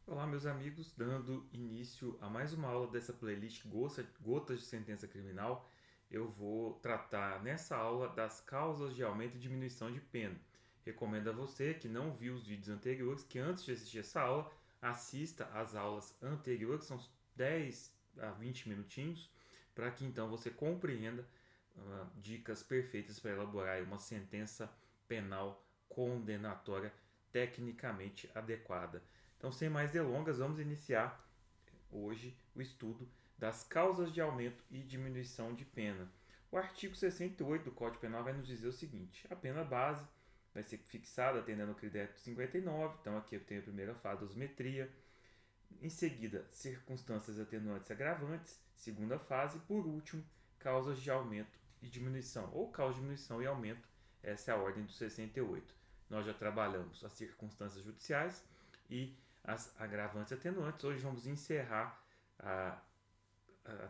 Olá, meus amigos, dando início a mais uma aula dessa playlist Gotas de Sentença Criminal, eu vou tratar nessa aula das causas de aumento e diminuição de pena. Recomendo a você que não viu os vídeos anteriores, que antes de assistir essa aula, assista às aulas anteriores, são 10 a 20 minutinhos, para que então você compreenda dicas perfeitas para elaborar uma sentença penal condenatória tecnicamente adequada. Então, sem mais delongas, vamos iniciar hoje o estudo das causas de aumento e diminuição de pena. O artigo 68 do Código Penal vai nos dizer o seguinte: a pena base vai ser fixada atendendo ao critério 59. Então, aqui eu tenho a primeira fase, dosimetria. Em seguida, circunstâncias atenuantes e agravantes. Segunda fase. Por último, causas de aumento e diminuição, ou causa de diminuição e aumento. Essa é a ordem do 68. Nós já trabalhamos as circunstâncias judiciais e as agravantes e atenuantes. Hoje vamos encerrar a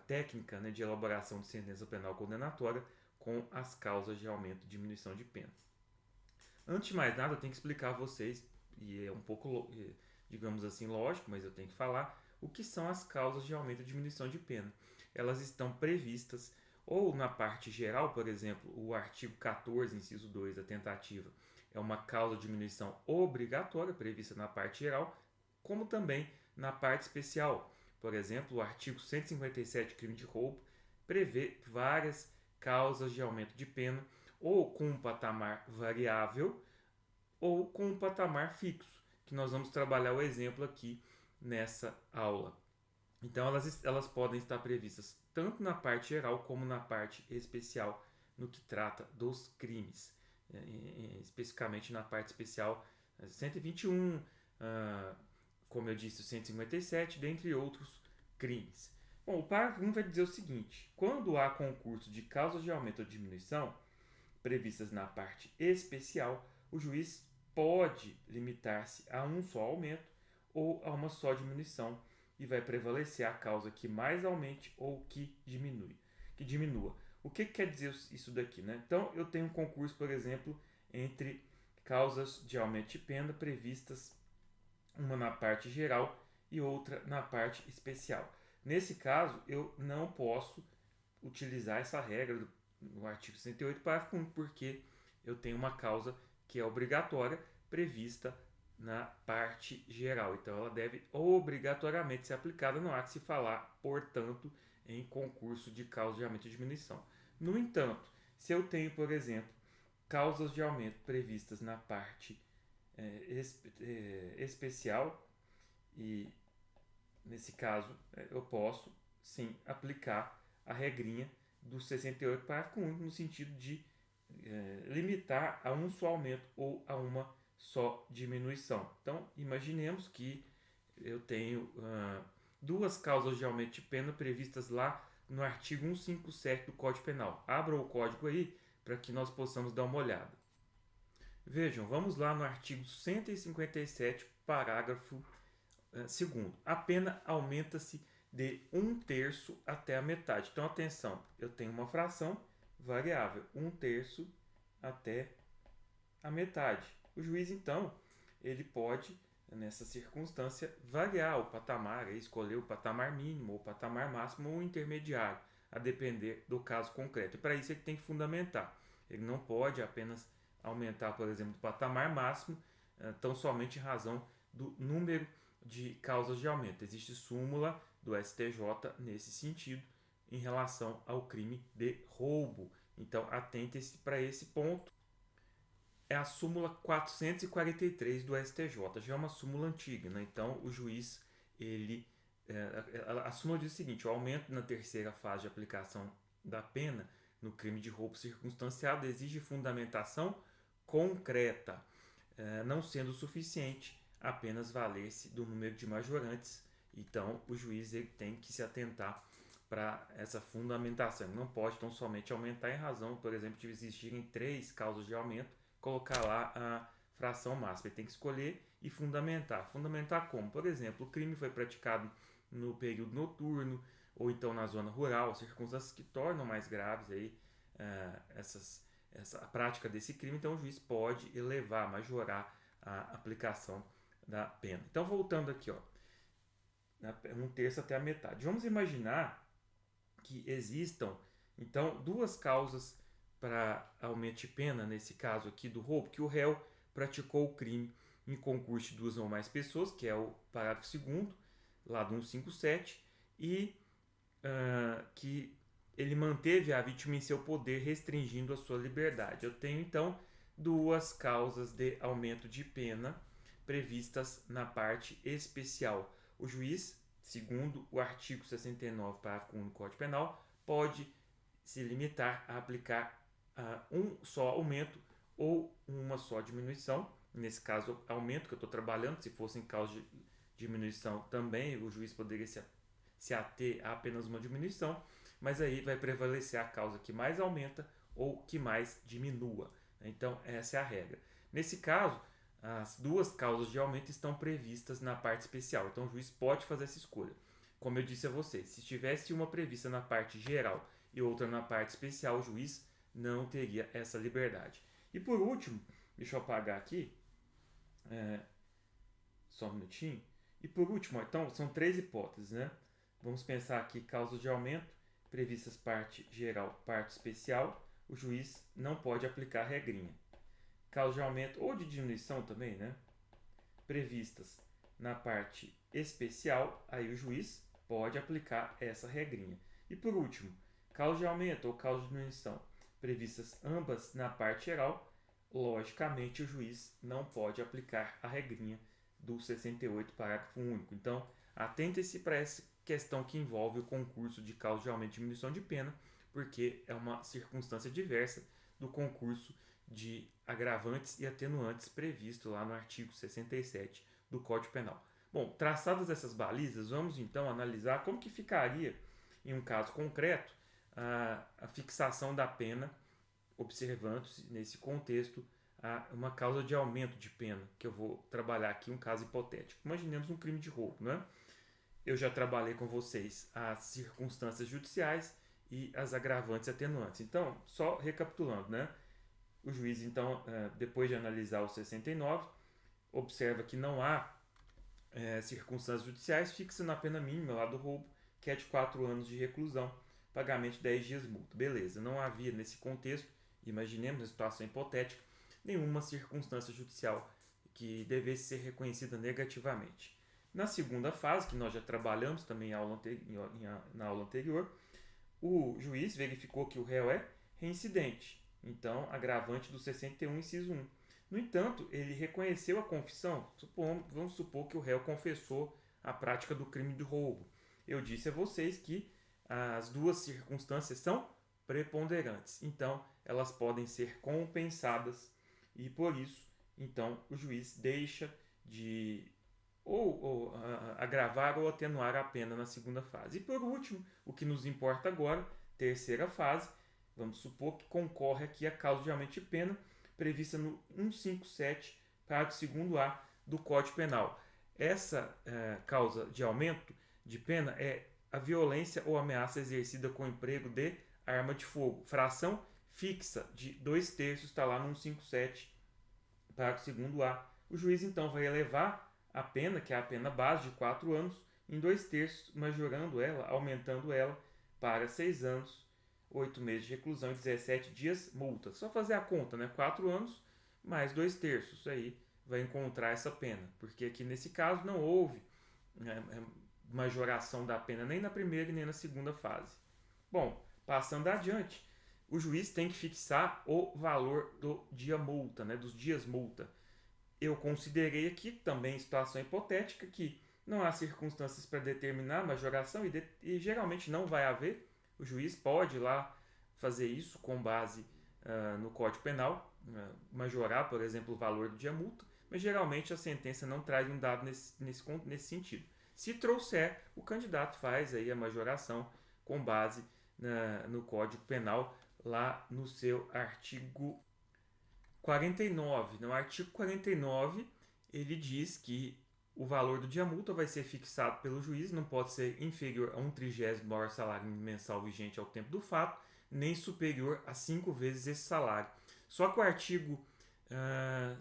técnica, né, de elaboração de sentença penal condenatória com as causas de aumento e diminuição de pena. Antes de mais nada, eu tenho que explicar a vocês, e é um pouco, digamos assim, lógico, mas eu tenho que falar, o que são as causas de aumento e diminuição de pena. Elas estão previstas ou na parte geral, por exemplo, o artigo 14, inciso 2, a tentativa, é uma causa de diminuição obrigatória prevista na parte geral, como também na parte especial. Por exemplo, o artigo 157, crime de roubo, prevê várias causas de aumento de pena, ou com um patamar variável, ou com um patamar fixo, que nós vamos trabalhar o exemplo aqui nessa aula. Então, elas podem estar previstas tanto na parte geral como na parte especial, no que trata dos crimes. Especificamente na parte especial 121, como eu disse, o 157, dentre outros crimes. Bom, o parágrafo 1 vai dizer o seguinte: quando há concurso de causas de aumento ou diminuição previstas na parte especial, o juiz pode limitar-se a um só aumento ou a uma só diminuição e vai prevalecer a causa que mais aumente ou que diminua. O que quer dizer isso daqui, né? Então, eu tenho um concurso, por exemplo, entre causas de aumento de pena previstas, uma na parte geral e outra na parte especial. Nesse caso, eu não posso utilizar essa regra no artigo 68, parágrafo 1, porque eu tenho uma causa que é obrigatória prevista na parte geral. Então, ela deve obrigatoriamente ser aplicada. Não há que se falar, portanto, em concurso de causa de aumento e diminuição. No entanto, se eu tenho, por exemplo, causas de aumento previstas na parte especial, e nesse caso eu posso sim aplicar a regrinha do 68, parágrafo único, no sentido de limitar a um só aumento ou a uma só diminuição. Então, imaginemos que eu tenho duas causas de aumento de pena previstas lá no artigo 157 do Código Penal. Abra o código aí para que nós possamos dar uma olhada. Vejam, vamos lá no artigo 157, parágrafo 2º. A pena aumenta-se de 1/3 até a metade. Então, atenção, eu tenho uma fração variável, 1/3 até a metade. O juiz, então, ele pode, nessa circunstância, variar o patamar, escolher o patamar mínimo, o patamar máximo ou intermediário, a depender do caso concreto. E para isso ele tem que fundamentar. Ele não pode apenas aumentar, por exemplo, o patamar máximo, tão somente em razão do número de causas de aumento. Existe súmula do STJ nesse sentido em relação ao crime de roubo. Então, atente-se para esse ponto. É a súmula 443 do STJ, já é uma súmula antiga, né? Então o juiz, a súmula diz o seguinte: o aumento na terceira fase de aplicação da pena no crime de roubo circunstanciado exige fundamentação concreta, não sendo suficiente apenas valer-se do número de majorantes. Então o juiz ele tem que se atentar para essa fundamentação. Ele não pode tão somente aumentar em razão, por exemplo, de existirem 3 causas de aumento, colocar lá a fração máxima. Ele tem que escolher e fundamentar. Fundamentar como? Por exemplo, o crime foi praticado no período noturno ou então na zona rural, circunstâncias que tornam mais graves aí, a prática desse crime. Então o juiz pode elevar, majorar a aplicação da pena. Então, voltando aqui, ó, um terço até a metade. Vamos imaginar que existam, então, duas causas para aumento de pena, nesse caso aqui do roubo, que o réu praticou o crime em concurso de duas ou mais pessoas, que é o parágrafo 2º, lá do 157, e que ele manteve a vítima em seu poder, restringindo a sua liberdade. Eu tenho, então, duas causas de aumento de pena previstas na parte especial. O juiz, segundo o artigo 69, parágrafo 1 do Código Penal, pode se limitar a aplicar um só aumento ou uma só diminuição. Nesse caso, aumento que eu estou trabalhando, se fosse em causa de diminuição também, o juiz poderia se ater a apenas uma diminuição, mas aí vai prevalecer a causa que mais aumenta ou que mais diminua. Então, essa é a regra. Nesse caso, as duas causas de aumento estão previstas na parte especial, então o juiz pode fazer essa escolha. Como eu disse a vocês, se tivesse uma prevista na parte geral e outra na parte especial, o juiz não teria essa liberdade. E por último, deixa eu apagar aqui, só um minutinho. E por último, então, são três hipóteses, né? Vamos pensar aqui causas de aumento, previstas parte geral, parte especial, o juiz não pode aplicar a regrinha. Causa de aumento ou de diminuição também, né? Previstas na parte especial, aí o juiz pode aplicar essa regrinha. E por último, causa de aumento ou causa de diminuição, previstas ambas na parte geral, logicamente o juiz não pode aplicar a regrinha do 68, parágrafo único. Então, atente-se para essa questão que envolve o concurso de causa de aumento e diminuição de pena, porque é uma circunstância diversa do concurso de agravantes e atenuantes previsto lá no artigo 67 do Código Penal. Bom, traçadas essas balizas, vamos então analisar como que ficaria, em um caso concreto, a fixação da pena, observando-se nesse contexto uma causa de aumento de pena, que eu vou trabalhar aqui um caso hipotético. Imaginemos um crime de roubo, né? Eu já trabalhei com vocês as circunstâncias judiciais e as agravantes e atenuantes. Então, só recapitulando, né? O juiz, então, depois de analisar o 69, observa que não há circunstâncias judiciais, fixa na pena mínima lá do roubo, que é de 4 anos de reclusão, pagamento de 10 dias multa. Beleza, não havia nesse contexto, imaginemos uma situação hipotética, nenhuma circunstância judicial que devesse ser reconhecida negativamente. Na segunda fase, que nós já trabalhamos também na aula anterior, o juiz verificou que o réu é reincidente, então agravante do 61, inciso 1. No entanto, ele reconheceu a confissão. Vamos supor que o réu confessou a prática do crime de roubo. Eu disse a vocês que as duas circunstâncias são preponderantes, então elas podem ser compensadas e por isso, então, o juiz deixa de agravar ou atenuar a pena na segunda fase. E por último, o que nos importa agora, terceira fase, vamos supor que concorre aqui a causa de aumento de pena prevista no 157, parágrafo 2º-A do Código Penal. Essa causa de aumento de pena é a violência ou ameaça exercida com emprego de arma de fogo. Fração fixa de 2/3 está lá no 157, parágrafo 2º-A. O juiz então vai elevar a pena, que é a pena base de 4 anos, em 2/3, majorando ela, aumentando ela para 6 anos, 8 meses de reclusão e 17 dias multa. Só fazer a conta, né? 4 anos mais 2/3. Isso aí vai encontrar essa pena. Porque aqui nesse caso não houve majoração da pena nem na primeira e nem na segunda fase. Bom, passando adiante, o juiz tem que fixar o valor do dia multa, né? Dos dias multa. Eu considerei aqui também situação hipotética que não há circunstâncias para determinar a majoração e geralmente não vai haver. O juiz pode ir lá fazer isso com base no Código Penal, majorar, por exemplo, o valor do dia multa, mas geralmente a sentença não traz um dado nesse sentido. Se trouxer, o candidato faz aí a majoração com base no Código Penal, lá no seu artigo 49. No artigo 49, ele diz que o valor do dia multa vai ser fixado pelo juiz, não pode ser inferior a 1/30 do maior salário mensal vigente ao tempo do fato, nem superior a 5 vezes esse salário. Só que o artigo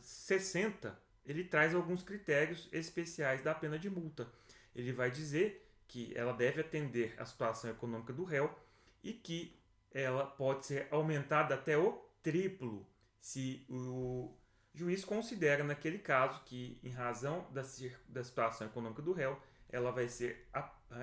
60, ele traz alguns critérios especiais da pena de multa. ele vai dizer que ela deve atender à situação econômica do réu e que ela pode ser aumentada até o triplo se o juiz considera naquele caso que, em razão da situação econômica do réu, ela vai ser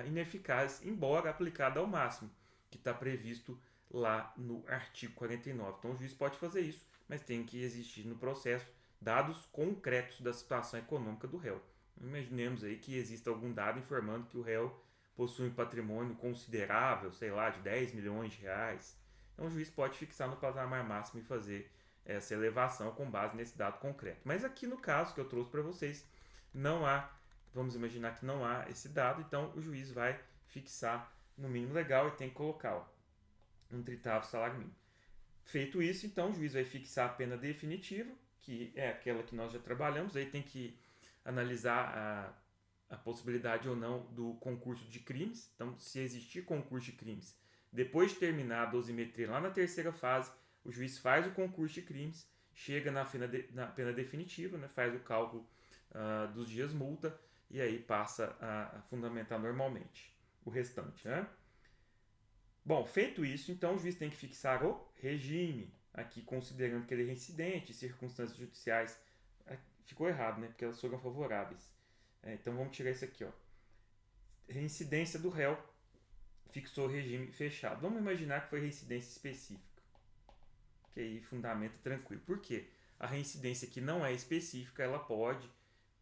ineficaz, embora aplicada ao máximo, que está previsto lá no artigo 49. Então o juiz pode fazer isso, mas tem que existir no processo dados concretos da situação econômica do réu. Imaginemos aí que exista algum dado informando que o réu possui um patrimônio considerável, sei lá, de 10 milhões de reais. Então o juiz pode fixar no patamar máximo e fazer essa elevação com base nesse dado concreto. Mas aqui no caso que eu trouxe para vocês, não há, vamos imaginar que não há esse dado, então o juiz vai fixar no mínimo legal e tem que colocar um 1/3 salário mínimo. Feito isso, então o juiz vai fixar a pena definitiva, que é aquela que nós já trabalhamos, aí tem que analisar a possibilidade ou não do concurso de crimes. Então, se existir concurso de crimes, depois de terminar a dosimetria lá na terceira fase, o juiz faz o concurso de crimes, chega na pena definitiva, né, faz o cálculo dos dias multa e aí passa a fundamentar normalmente o restante. Né? Bom, feito isso, então o juiz tem que fixar o regime, aqui considerando que ele é reincidente, circunstâncias judiciais. Ficou errado, né? Porque elas foram favoráveis. Então vamos tirar isso aqui, ó. Reincidência do réu, fixou o regime fechado. Vamos imaginar que foi reincidência específica. Que aí fundamenta tranquilo. Por quê? A reincidência que não é específica, ela pode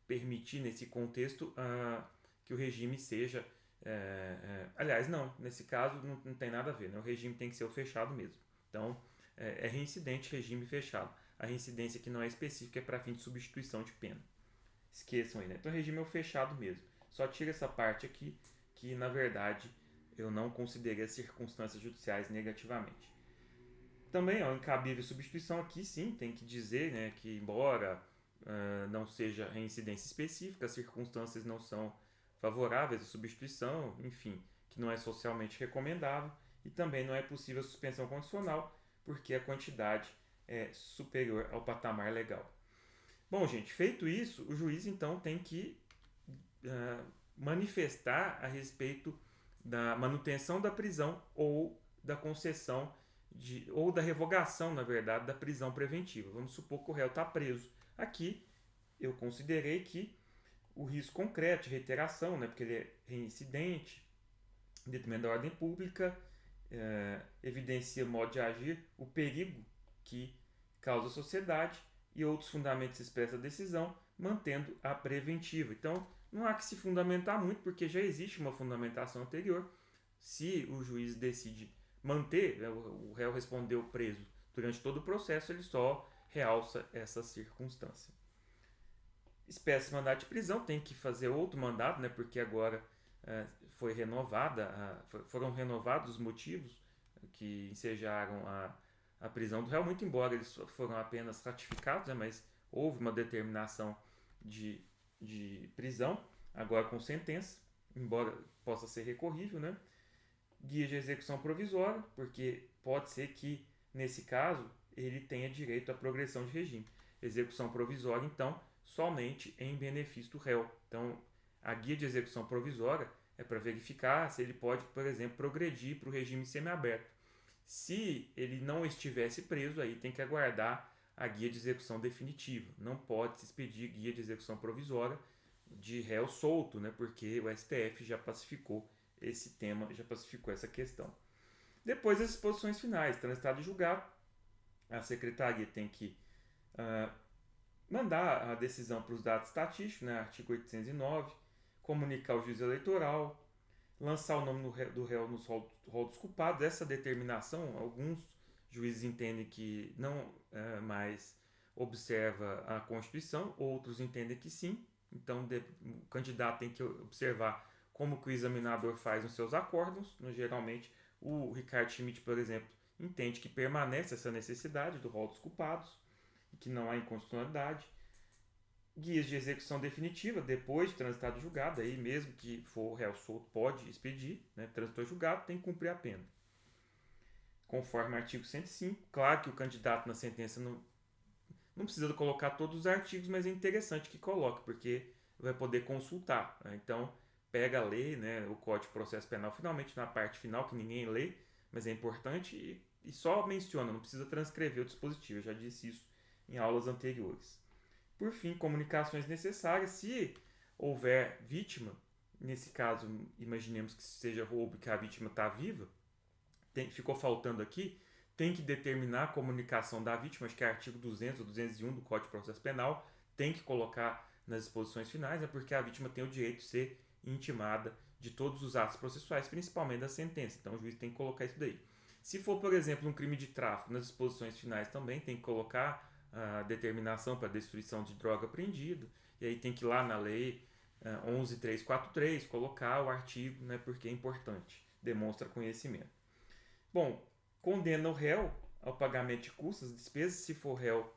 permitir, nesse contexto, que o regime seja... aliás, não. Nesse caso, não tem nada a ver. Né? O regime tem que ser o fechado mesmo. Então, é reincidente, regime fechado. A reincidência que não é específica é para fim de substituição de pena. Esqueçam aí, né? Então o regime é o fechado mesmo. Só tira essa parte aqui, que na verdade eu não considerei as circunstâncias judiciais negativamente. Também, ó, incabível substituição aqui sim, tem que dizer, né, que embora não seja reincidência específica, as circunstâncias não são favoráveis à substituição, enfim, que não é socialmente recomendável e também não é possível a suspensão condicional, porque a quantidade é superior ao patamar legal. Bom, gente, feito isso, o juiz então tem que manifestar a respeito da manutenção da prisão ou da concessão ou da revogação, na verdade, da prisão preventiva. Vamos supor que o réu está preso. Aqui eu considerei que o risco concreto de reiteração, né, porque ele é reincidente, detrimento da ordem pública, evidencia o modo de agir, o perigo que causa a sociedade e outros fundamentos expressa a decisão, mantendo a preventiva. Então, não há que se fundamentar muito, porque já existe uma fundamentação anterior. Se o juiz decide manter, o réu respondeu preso durante todo o processo, ele só realça essa circunstância. Espécie de mandado de prisão, tem que fazer outro mandado, né, porque agora foi foram renovados os motivos que ensejaram a prisão do réu, muito embora eles foram apenas ratificados, né, mas houve uma determinação de prisão, agora com sentença, embora possa ser recorrível, né? Guia de execução provisória, porque pode ser que, nesse caso, ele tenha direito à progressão de regime. Execução provisória, então, somente em benefício do réu. Então, a guia de execução provisória é para verificar se ele pode, por exemplo, progredir para o regime semiaberto. Se ele não estivesse preso, aí tem que aguardar a guia de execução definitiva. Não pode se expedir guia de execução provisória de réu solto, né? Porque o STF já pacificou esse tema, já pacificou essa questão. Depois as disposições finais, transitado e julgado, a secretaria tem que mandar a decisão para os dados estatísticos, né? Artigo 809, comunicar ao juiz eleitoral, lançar o nome do réu nos rol dos culpados. Essa determinação, alguns juízes entendem que não mais observa a Constituição, outros entendem que sim. Então, o candidato tem que observar como que o examinador faz nos seus acórdãos. Geralmente, o Ricardo Schmidt, por exemplo, entende que permanece essa necessidade do rol dos culpados e que não há inconstitucionalidade. Guias de execução definitiva, depois de transitado e julgado, aí mesmo que for réu solto, pode expedir, né? Transitou julgado, tem que cumprir a pena. Conforme o artigo 105, claro que o candidato na sentença não precisa colocar todos os artigos, mas é interessante que coloque, porque vai poder consultar. Né? Então, pega a lei, né, o Código de Processo Penal, finalmente na parte final, que ninguém lê, mas é importante, e só menciona, não precisa transcrever o dispositivo, eu já disse isso em aulas anteriores. Por fim, comunicações necessárias, se houver vítima, nesse caso, imaginemos que seja roubo e que a vítima está viva, ficou faltando aqui, tem que determinar a comunicação da vítima, acho que é artigo 200 ou 201 do Código de Processo Penal, tem que colocar nas disposições finais, né, porque a vítima tem o direito de ser intimada de todos os atos processuais, principalmente da sentença. Então o juiz tem que colocar isso daí. Se for, por exemplo, um crime de tráfico, nas disposições finais também tem que colocar a determinação para destruição de droga apreendida, e aí tem que ir lá na lei 11.343 colocar o artigo, né, porque é importante, demonstra conhecimento. Bom, condena o réu ao pagamento de custas, despesas, se for réu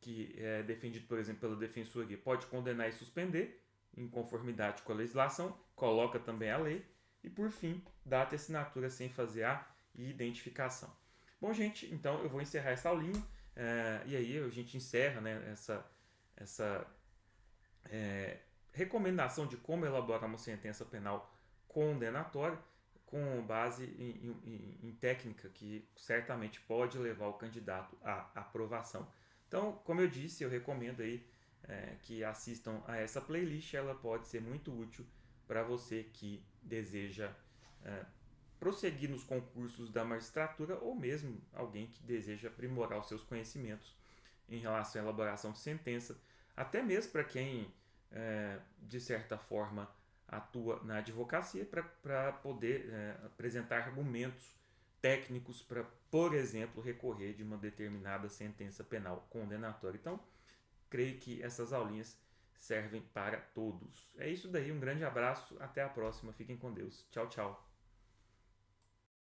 que é defendido, por exemplo, pela defensoria, pode condenar e suspender, em conformidade com a legislação, coloca também a lei, e por fim, data e assinatura sem fazer a identificação. Bom, gente, então eu vou encerrar essa aulinha, e aí a gente encerra, né, essa recomendação de como elaborar uma sentença penal condenatória, com base em técnica que certamente pode levar o candidato à aprovação. Então, como eu disse, eu recomendo aí que assistam a essa playlist, ela pode ser muito útil para você que deseja prosseguir nos concursos da magistratura ou mesmo alguém que deseja aprimorar os seus conhecimentos em relação à elaboração de sentença, até mesmo para quem, de certa forma, atua na advocacia para poder apresentar argumentos técnicos para, por exemplo, recorrer de uma determinada sentença penal condenatória. Então, creio que essas aulinhas servem para todos. É isso daí, um grande abraço, até a próxima, fiquem com Deus. Tchau, tchau.